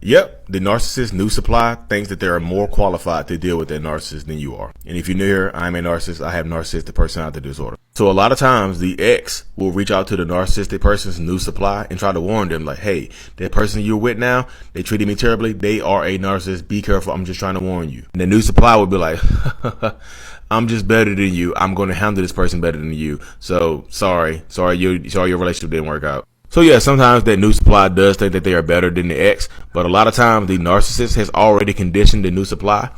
Yep, the narcissist new supply thinks that they are more qualified to deal with that narcissist than you are. And if you're new here, I'm a narcissist. I have narcissistic personality disorder. So a lot of times the ex will reach out to the narcissistic person's new supply and try to warn them like, hey, that person you're with now, they treated me terribly. They are a narcissist. Be careful. I'm just trying to warn you. And the new supply will be like, I'm just better than you. I'm going to handle this person better than you. So sorry your relationship didn't work out. So yeah, sometimes that new supply does think that they are better than the ex, but a lot of times the narcissist has already conditioned the new supply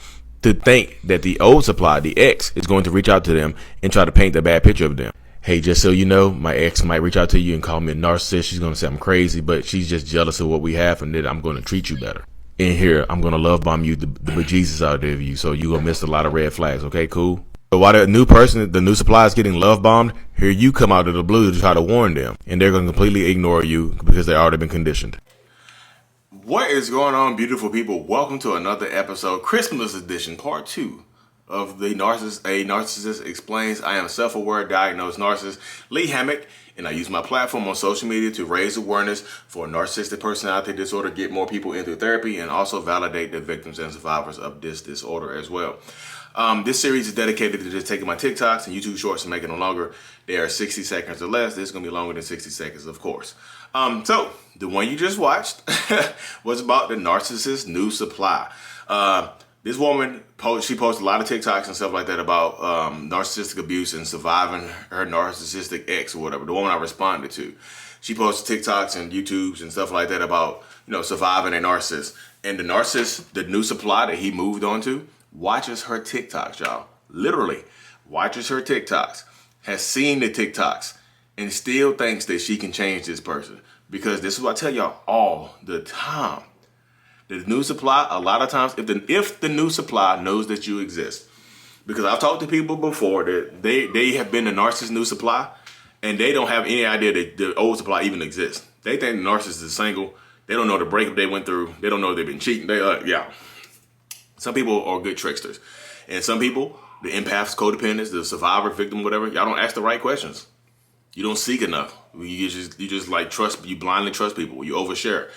to think that the old supply, the ex, is going to reach out to them and try to paint the bad picture of them. Hey, just so you know, my ex might reach out to you and call me a narcissist. She's going to say I'm crazy, but she's just jealous of what we have and that I'm going to treat you better. In here, I'm going to love bomb you, the bejesus out there of you, so you're going to miss a lot of red flags, okay, cool? So while the new supply is getting love bombed, here you come out of the blue to try to warn them, and they're going to completely ignore you because they've already been conditioned. What is going on, beautiful people? Welcome to another episode, Christmas edition, part 2 of the Narcissist. A Narcissist Explains. I am self-aware, diagnosed narcissist Lee Hammock, and I use my platform on social media to raise awareness for narcissistic personality disorder, get more people into therapy, and also validate the victims and survivors of this disorder as well. This series is dedicated to just taking my TikToks and YouTube shorts and making them longer. They are 60 seconds or less. This is going to be longer than 60 seconds, of course. So the one you just watched was about the narcissist new supply. This woman, she posted a lot of TikToks and stuff like that about narcissistic abuse and surviving her narcissistic ex or whatever, the woman I responded to. She posted TikToks and YouTubes and stuff like that about, surviving a narcissist. And the narcissist, the new supply that he moved on to, watches her TikToks, y'all. Literally watches her TikToks, has seen the TikToks, and still thinks that she can change this person. Because this is what I tell y'all all the time. The new supply, a lot of times, if the new supply knows that you exist, because I've talked to people before that they have been the narcissist new supply, and they don't have any idea that the old supply even exists. They think the narcissist is single. They don't know the breakup they went through. They don't know they've been cheating. Some people are good tricksters. And some people, the empaths, codependents, the survivor, victim, whatever, y'all don't ask the right questions. You don't seek enough. You just like trust, you blindly trust people. You overshare.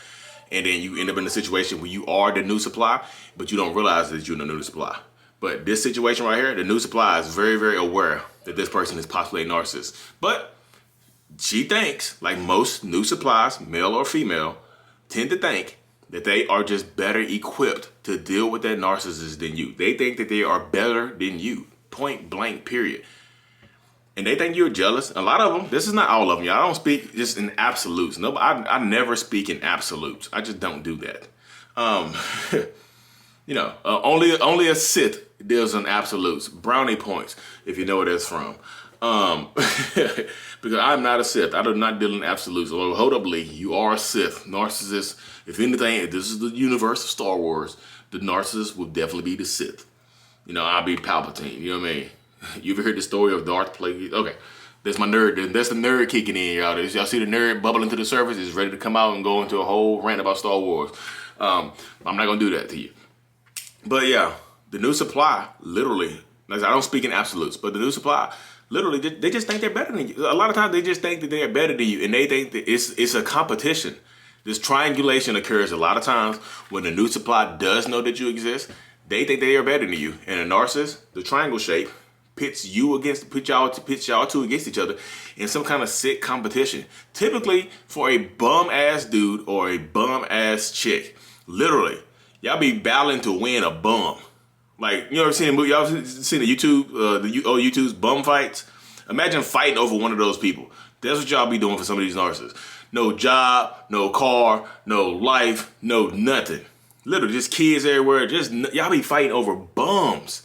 And then you end up in a situation where you are the new supply, but you don't realize that you're the new supply. But this situation right here, the new supply is very, very aware that this person is possibly a narcissist. But she thinks, like most new supplies, male or female, tend to think that they are just better equipped to deal with that narcissist than you. They think that they are better than you, point blank, period. And they think you're jealous. A lot of them, this is not all of them. I don't speak just in absolutes. No, I never speak in absolutes. I just don't do that. Only a Sith deals in absolutes. Brownie points, if you know where that's from. Because I'm not a Sith. I do not deal in absolutes. Well, hold up, Lee. You are a Sith. Narcissist. If anything, if this is the universe of Star Wars, the narcissist will definitely be the Sith. I'll be Palpatine. You know what I mean? You ever heard the story of Darth Plagueis? Okay. That's my nerd. That's the nerd kicking in, y'all. Y'all see the nerd bubbling to the surface? He's ready to come out and go into a whole rant about Star Wars. I'm not going to do that to you. But yeah, the new supply, literally, like I don't speak in absolutes, but the new supply, literally, they just think they're better than you. A lot of times they just think that they are better than you, and they think that it's a competition. This triangulation occurs a lot of times when the new supply does know that you exist. They think they are better than you. And a narcissist, the triangle shape, pits y'all two against each other in some kind of sick competition. Typically for a bum ass dude or a bum ass chick. Literally, y'all be battling to win a bum. Like, you ever seen a movie? Y'all seen the YouTube's bum fights? Imagine fighting over one of those people. That's what y'all be doing for some of these narcissists. No job, no car, no life, no nothing. Literally, just kids everywhere. Y'all be fighting over bums.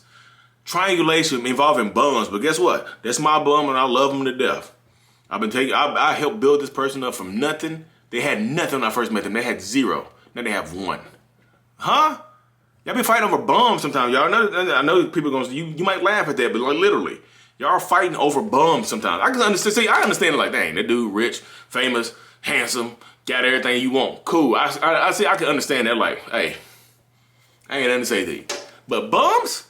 Triangulation involving bums, but guess what? That's my bum, and I love him to death. I helped build this person up from nothing. They had nothing when I first met them. They had 0. Now they have 1. Huh? Y'all be fighting over bums sometimes, y'all. I know people are you might laugh at that, but like literally, y'all are fighting over bums sometimes. I can understand. See, I understand it like, dang, that dude rich, famous, handsome, got everything you want. Cool. I can understand that. Like, hey, I ain't nothing to say to you. But bums,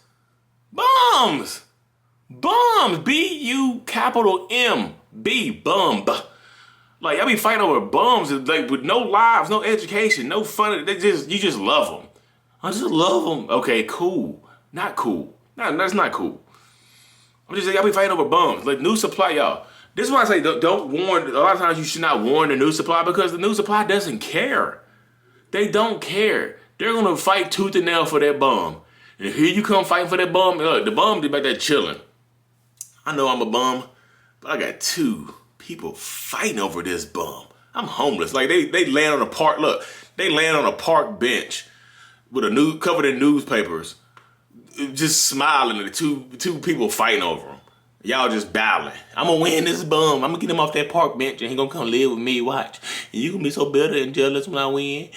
B-U capital M-B, bum. Like, y'all be fighting over bums, like, with no lives, no education, no fun. You just love them. I just love them. Okay, cool. Not cool. No, that's not cool. I'm just saying, y'all be fighting over bums. Like, new supply, y'all. This is why I say don't warn. A lot of times you should not warn the new supply, because the new supply doesn't care. They don't care. They're gonna fight tooth and nail for that bum. And here you come fighting for that bum. Look, the bum is back there chilling. I know I'm a bum, but I got 2 people fighting over this bum. I'm homeless. Like, they land on a park. Look, they land on a park bench with covered in newspapers, just smiling at two people fighting over them. Y'all just battling. I'm gonna win this bum. I'm gonna get him off that park bench and he gonna come live with me. Watch. And you gonna be so bitter and jealous when I win.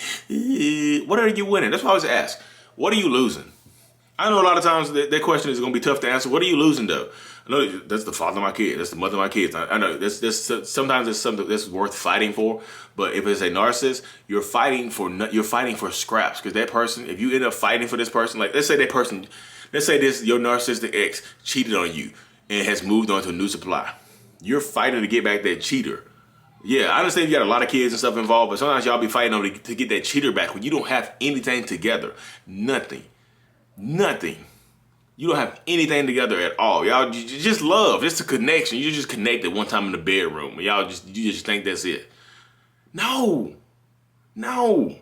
What are you winning? That's what I always ask. What are you losing? I know a lot of times that question is gonna be tough to answer. What are you losing though? I know that's the father of my kids. That's the mother of my kids. I know sometimes it's something that's worth fighting for. But if it's a narcissist, you're fighting for scraps, because that person, if you end up fighting for this person, like let's say your narcissistic ex cheated on you and has moved on to a new supply. You're fighting to get back that cheater. Yeah, I understand you got a lot of kids and stuff involved, but sometimes y'all be fighting to get that cheater back when you don't have anything together. Nothing. You don't have anything together at all. Y'all just love. Just a connection. You just connected one time in the bedroom. You just think that's it. No. The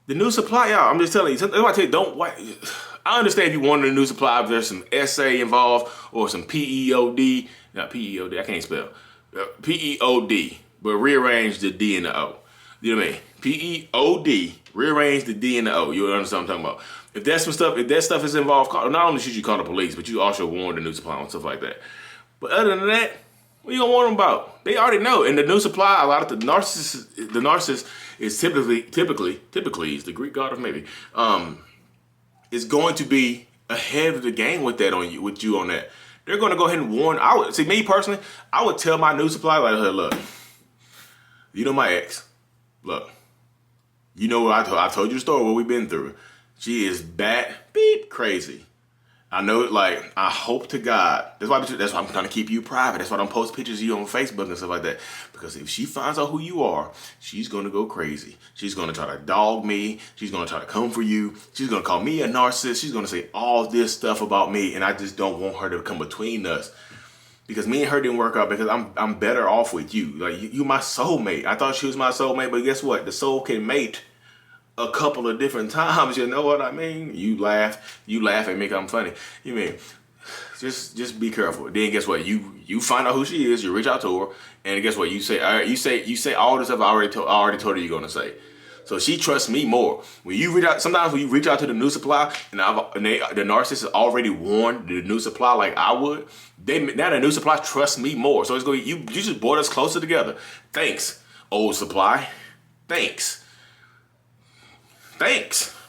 new supply, y'all, I'm just telling you. That's why I tell you, I understand if you want a new supply, if there's some essay involved or some PEOD. Not PEOD, I can't spell. PEOD, but rearrange the D and the O. You know what I mean? PEOD, rearrange the D and the O. You understand what I'm talking about? If that stuff is involved, not only should you call the police, but you also warn the new supply and stuff like that. But other than that, what are you gonna warn them about? They already know. And the new supply, a lot of the narcissist is typically is the Greek god of maybe, is going to be ahead of the game with you on that. They're gonna go ahead and warn. Me personally, I would tell my new supply, like, hey, look, you know my ex. Look, you know what I told you the story, what we've been through. She is crazy. I know, like, I hope to God. That's why I'm trying to keep you private. That's why I don't post pictures of you on Facebook and stuff like that. Because if she finds out who you are, she's going to go crazy. She's going to try to dog me. She's going to try to come for you. She's going to call me a narcissist. She's going to say all this stuff about me. And I just don't want her to come between us. Because me and her didn't work out, because I'm better off with you. Like, you my soulmate. I thought she was my soulmate, but guess what? The soul can mate a couple of different times. You know what I mean? You laugh and make I'm funny. You mean, just be careful. Then guess what? You find out who she is. You reach out to her, and guess what? You say all the stuff I already told her you're gonna say. So she trusts me more. When you reach out, sometimes when you reach out to the new supply, and the narcissist has already warned the new supply like I would, now the new supply trusts me more. So it's going. You just brought us closer together. Thanks, old supply. Thanks.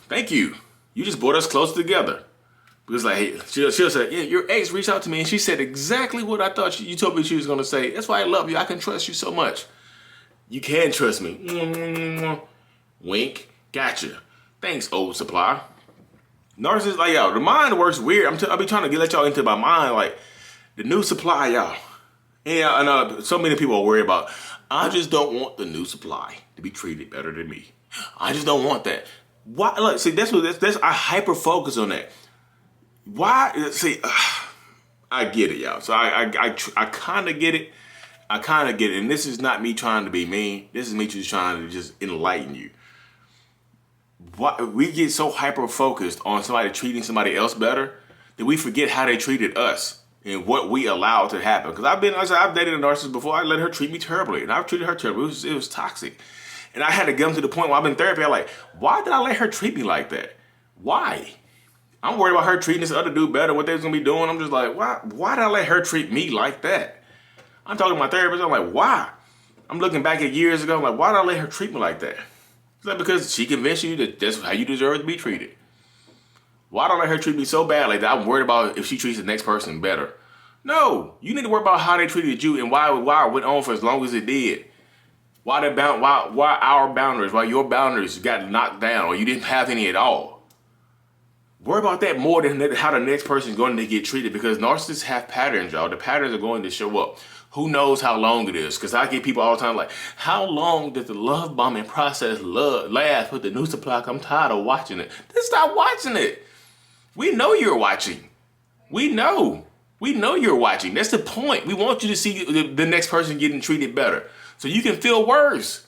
Thank you. You just brought us closer together. Because like, hey, she'll say, yeah, your ex reached out to me and she said exactly what I thought you told me she was going to say. That's why I love you. I can trust you so much. You can trust me. Wink. Gotcha. Thanks, old supply. Narcissists, like, y'all, the mind works weird. I'll be trying to let y'all into my mind, like, the new supply, y'all. And I know so many people are worried about, I just don't want the new supply to be treated better than me. I just don't want that. Why? Look, see, that's I hyper focus on that. Why? See, I get it, y'all. So I kind of get it. And this is not me trying to be mean. This is me just trying to just enlighten you. Why we get so hyper focused on somebody treating somebody else better that we forget how they treated us and what we allowed to happen. Because I've dated a narcissist before. I let her treat me terribly, and I've treated her terribly. It was toxic. And I had to get to the point where I'm in therapy. I'm like, why did I let her treat me like that? Why? I'm worried about her treating this other dude better, what they was going to be doing. I'm just like, why did I let her treat me like that? I'm talking to my therapist. I'm like, why? I'm looking back at years ago. I'm like, why did I let her treat me like that? It's like, because she convinced you that that's how you deserve to be treated. Why did I let her treat me so badly that I'm worried about if she treats the next person better? No, you need to worry about how they treated you and why it went on for as long as it did. Why our boundaries, why your boundaries got knocked down or you didn't have any at all. Worry about that more than how the next person is going to get treated, because narcissists have patterns, y'all. The patterns are going to show up. Who knows how long it is? Because I get people all the time like, how long does the love bombing process last with the new supply? I'm tired of watching it. Then stop watching it. We know you're watching. We know you're watching. That's the point. We want you to see the next person getting treated better so you can feel worse.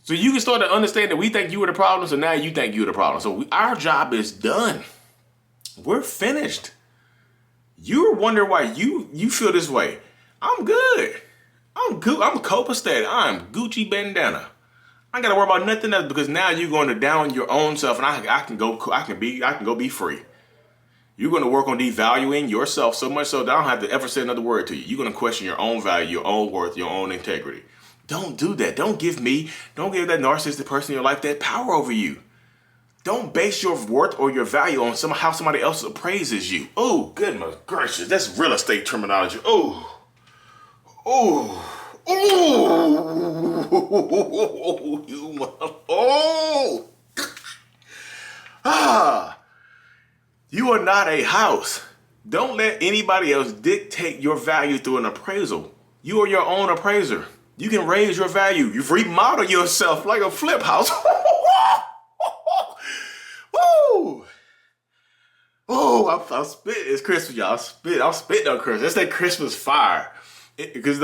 So you can start to understand that we think you were the problem, so now you think you're the problem. So our job is done. We're finished. You're wondering why you feel this way. I'm good. I'm copacetic. I'm Gucci bandana. I ain't gotta worry about nothing else because now you're going to down your own self, and I can go be free. You're going to work on devaluing yourself so much so that I don't have to ever say another word to you. You're going to question your own value, your own worth, your own integrity. Don't do that. Don't give that narcissistic person in your life that power over you. Don't base your worth or your value on how somebody else appraises you. Oh, goodness gracious. That's real estate terminology. Oh. You are not a house. Don't let anybody else dictate your value through an appraisal. You are your own appraiser. You can raise your value. You remodel yourself like a flip house. Woo! Oh, I'm spitting. It's Christmas, y'all. I'm spitting on Christmas. That's that Christmas fire. Because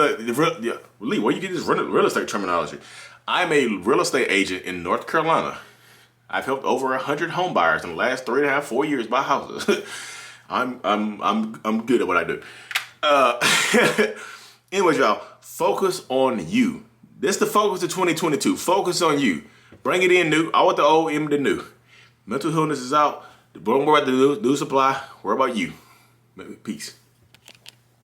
Lee, where you get this real estate terminology? I'm a real estate agent in North Carolina. I've helped over 100 home buyers in the last 3.5, 4 years buy houses. I'm good at what I do. Anyways, y'all, focus on you. This is the focus of 2022. Focus on you. Bring it in new. I want the old in the new. Mental illness is out. Don't worry about the new supply. Worry about you. Peace.